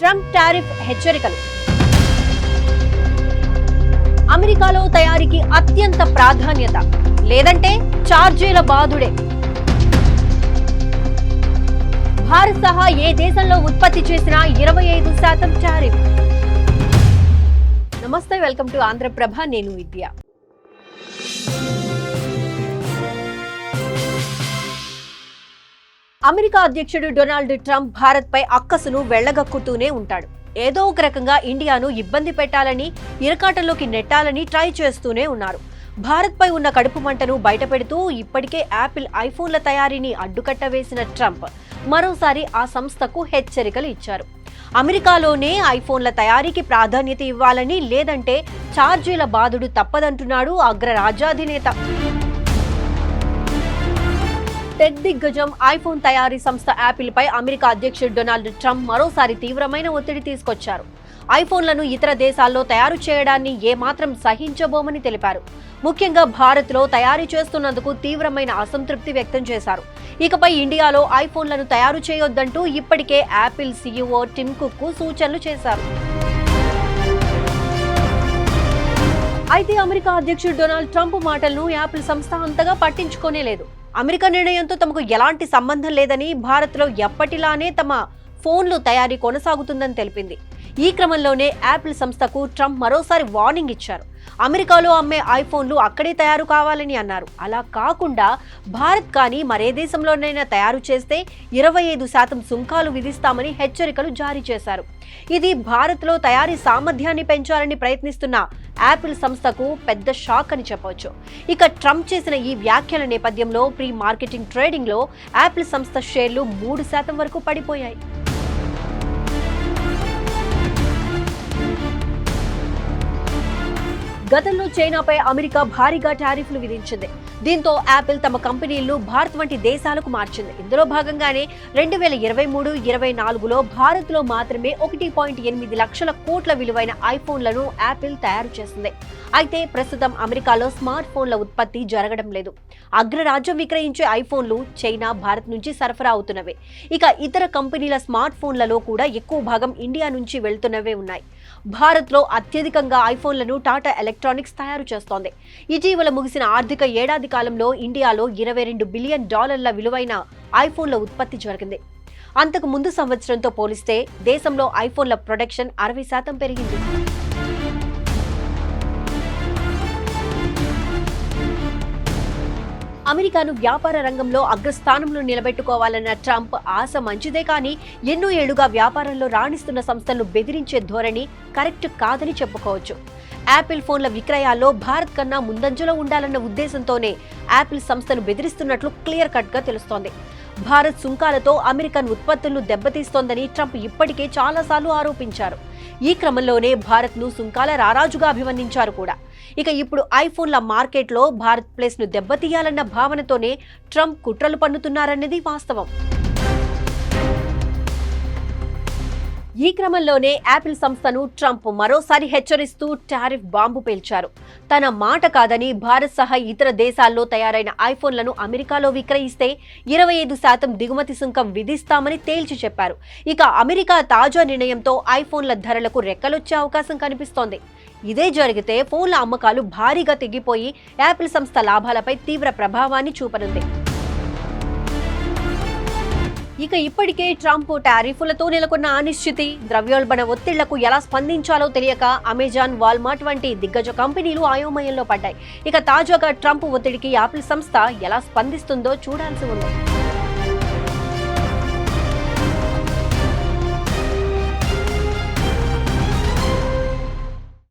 Trump tariff హెచ్చరికలు. అమెరికాలో తయారీకి అత్యంత ప్రాధాన్యత, లేదంటే ఛార్జీల బాదుడే. భారత్ సహా ఏ దేశంలో ఉత్పత్తి చేసినా 25% టారిఫ్. నమస్తే, వెల్కమ్ టు ఆంధ్రప్రభ. నేను విద్య. అమెరికా అధ్యక్షుడు డొనాల్డ్ ట్రంప్ భారత్ పై అక్కసును వెళ్లగక్కుతూనే ఉంటాడు. ఏదో ఒక రకంగా ఇండియాను ఇబ్బంది పెట్టాలని, ఇరకాటంలోకి నెట్టాలని ట్రై చేస్తూనే ఉన్నారు. భారత్ పై ఉన్న కడుపు మంటను బయటపెడుతూ ఇప్పటికే యాపిల్ ఐఫోన్ల తయారీని అడ్డుకట్ట వేసిన ట్రంప్ మరోసారి ఆ సంస్థకు హెచ్చరికలు ఇచ్చారు. అమెరికాలోనే ఐఫోన్ల తయారీకి ప్రాధాన్యత ఇవ్వాలని, లేదంటే ఛార్జీల బాధుడు తప్పదంటున్నాడు అగ్రరాజ్యాధినేత. టెక్ దిగ్గజం ఐఫోన్ తయారీ సంస్థ యాపిల్ పై అమెరికా అధ్యక్షుడు డొనాల్డ్ ట్రంప్ మరోసారి తీవ్రమైన ఒత్తిడి తీసుకొచ్చారు. ఐఫోన్లను ఇతర దేశాల్లో తయారు చేయడాన్ని ఏమాత్రం సహించబోమని తెలిపారు. ముఖ్యంగా భారత్లో తయారు చేస్తున్నందుకు తీవ్రమైన అసంతృప్తి వ్యక్తం చేశారు. ఇకపై ఇండియాలో ఐఫోన్లను తయారు చేయొద్దంటూ ఇప్పటికే యాపిల్ సీఈఓ టిమ్ కుక్ సూచనలు చేశారు. అయితే అమెరికా అధ్యక్షుడు డొనాల్డ్ ట్రంప్ మాటలను యాపిల్ సంస్థ అంతగా పట్టించుకోనే లేదు. అమెరికా నిర్ణయంతో తమకు ఎలాంటి సంబంధం లేదని, భారత్లో ఎప్పటిలానే తమ ఫోన్లు తయారీ కొనసాగుతుందని తెలిపింది. ఈ క్రమంలోనే యాపిల్ సంస్థకు ట్రంప్ మరోసారి వార్నింగ్ ఇచ్చారు. అమెరికాలో అమ్మే ఐఫోన్లు అక్కడే తయారు కావాలని అన్నారు. అలా కాకుండా భారత్ కానీ మరే దేశంలోనైనా తయారు చేస్తే 25% సుంకాలు విధిస్తామని హెచ్చరికలు జారీ చేశారు. ఇది భారత్లో తయారీ సామర్థ్యాన్ని పెంచాలని ప్రయత్నిస్తున్న యాపిల్ సంస్థకు పెద్ద షాక్ అని చెప్పవచ్చు. ఇక ట్రంప్ చేసిన ఈ వ్యాఖ్యల నేపథ్యంలో ప్రీ మార్కెటింగ్ ట్రేడింగ్ లో యాపిల్ సంస్థ షేర్లు 3% వరకు పడిపోయాయి. గతంలో చైనాపై అమెరికా భారీగా టారిఫ్లు విధించింది. దీంతో యాపిల్ తమ కంపెనీలను భారత్ వంటి దేశాలకు మార్చింది. ఇందులో భాగంగానే 2023-24లో భారత్లో మాత్రమే 1.8 లక్షల కోట్ల విలువైన ఐఫోన్లను యాపిల్ తయారు చేసింది. అయితే ప్రస్తుతం అమెరికాలో స్మార్ట్ ఫోన్ల ఉత్పత్తి జరగడం లేదు. అగ్రరాజ్యం విక్రయించే ఐఫోన్లు చైనా, భారత్ నుంచి సరఫరా అవుతున్నవే. ఇక ఇతర కంపెనీల స్మార్ట్ ఫోన్లలో కూడా ఎక్కువ భాగం ఇండియా నుంచి వెళ్తున్నవే ఉన్నాయి. భారత్లో అత్యధికంగా ఐఫోన్లను టాటా ఎలక్ట్రానిక్స్ తయారు చేస్తోంది. ఇటీవల ముగిసిన ఆర్థిక ఏడాది కాలంలో ఇండియాలో $22 బిలియన్ విలువైన ఐఫోన్ల ఉత్పత్తి జరిగింది. అంతకు ముందు సంవత్సరంతో పోలిస్తే దేశంలో ఐఫోన్ల ప్రొడక్షన్ 60% పెరిగింది. అమెరికాను వ్యాపార రంగంలో అగ్రస్థానంలో నిలబెట్టుకోవాలన్న ట్రంప్ ఆశ మంచిదే, కానీ ఎన్నో ఏళ్లుగా వ్యాపారంలో రాణిస్తున్న సంస్థలను బెదిరించే ధోరణి కరెక్ట్ కాదని చెప్పుకోవచ్చు. యాపిల్ ఫోన్ల విక్రయాల్లో భారత్ కన్నా ముందంజలో ఉండాలన్న ఉద్దేశంతోనే యాపిల్ సంస్థను బెదిరిస్తున్నట్లు క్లియర్ కట్ గా తెలుస్తోంది. భారత్ సుంకాలతో అమెరికన్ ఉత్పత్తులను దెబ్బతీస్తోందని ట్రంప్ ఇప్పటికే చాలాసార్లు ఆరోపించారు. ఈ క్రమంలోనే భారత్ను సుంకాల రారాజుగా అభివర్ణించారు కూడా. ఇక ఇప్పుడు ఐఫోన్ల మార్కెట్లో భారత్ ప్లేస్ ను దెబ్బతీయాలన్న భావనతోనే ట్రంప్ కుట్రలు పన్నుతున్నారన్నది వాస్తవం. ఈ క్రమంలోనే యాపిల్ సంస్థను ట్రంప్ మరోసారి హెచ్చరిస్తూ టారిఫ్ బాంబు పేల్చారు. తన మాట కాదని భారత్ సహా ఇతర దేశాల్లో తయారైన ఐఫోన్లను అమెరికాలో విక్రయిస్తే 25% దిగుమతి సుంకం విధిస్తామని తేల్చి చెప్పారు. ఇక అమెరికా తాజా నిర్ణయంతో ఐఫోన్ల ధరలకు రెక్కలొచ్చే అవకాశం కనిపిస్తోంది. ఇదే జరిగితే ఫోన్ల అమ్మకాలు భారీగా తెగిపోయి యాపిల్ సంస్థ లాభాలపై తీవ్ర ప్రభావాన్ని చూపనుంది. ఇక ఇప్పటికే ట్రంప్ టారిఫ్లతో నెలకొన్న అనిశ్చితి, ద్రవ్యోల్బణ ఒత్తిళ్లకు ఎలా స్పందించాలో తెలియక అమెజాన్, వాల్మార్ట్ వంటి దిగ్గజ కంపెనీలు అయోమయంలో పడ్డాయి. ఇక తాజాగా ట్రంప్ ఒత్తిడికి యాపిల్ సంస్థ ఎలా స్పందిస్తుందో చూడాల్సి ఉంది.